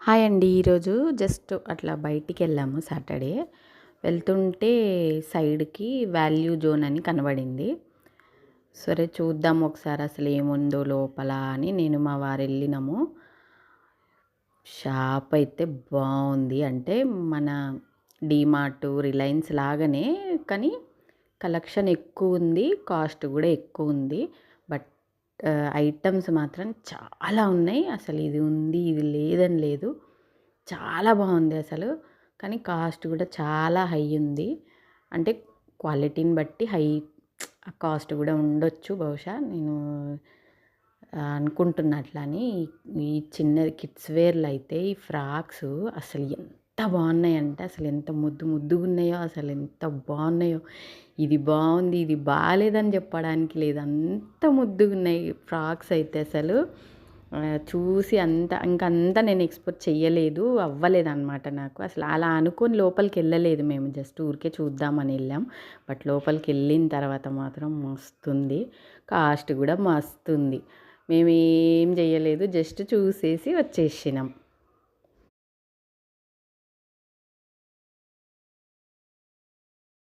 Hi అండి. ఈరోజు just అట్లా బయటికెళ్ళాము సాటర్డే. వెళ్తుంటే సైడ్‌కి వాల్యూ జోన్ అని కనబడింది. సరే చూద్దాం ఒకసారి అసలేముందో లోపల అని నేను మా వారెళ్ళినాము. షాప్ అయితే బావుంది. అంటే మన డీమార్ట్, రిలయన్స్ లాగానే కానీ కలెక్షన్ ఎక్కువుంది. కాస్ట్ గూడా ఎక్కువుంది. బట్ ఐటెమ్స్ మాత్రం చాలా ఉన్నాయి. అసలు ఇది ఉంది, ఇది లేదని లేదు. చాలా బాగుంది అసలు. కానీ కాస్ట్ కూడా చాలా హై ఉంది. అంటే క్వాలిటీని బట్టి హై కాస్ట్ కూడా ఉండొచ్చు బహుశా. నేను అనుకుంటున్నా అట్లా అని. ఈ చిన్న కిడ్స్ వేర్‌లో అయితే ఈ ఫ్రాక్స్ అసలు ఎంత బాగున్నాయంటే అసలు ఎంత ముద్దు ముద్దుగున్నాయో, అసలు ఎంత బాగున్నాయో. ఇది బాగుంది, ఇది బాలేదని చెప్పడానికి లేదు. అంత ముద్దుగున్నాయి ఫ్రాక్స్ అయితే అసలు. చూసి ఇంకంతా నేను ఎక్స్‌పెక్ట్ చెయ్యలేదు. అవ్వలేదనమాట నాకు. అసలు అలా అనుకోని లోపలికెళ్ళలేదు మేము. జస్ట్ ఊరికే చూద్దామని ఎళ్ళాం. బట్ లోపలికెళ్ళిన తర్వాత మాత్రం మస్తుంది. కాస్ట్ గూడా మస్తుంది. మేమేం జెయ్యలేదు. జస్ట్ చూసేసి వచ్చేసినాం.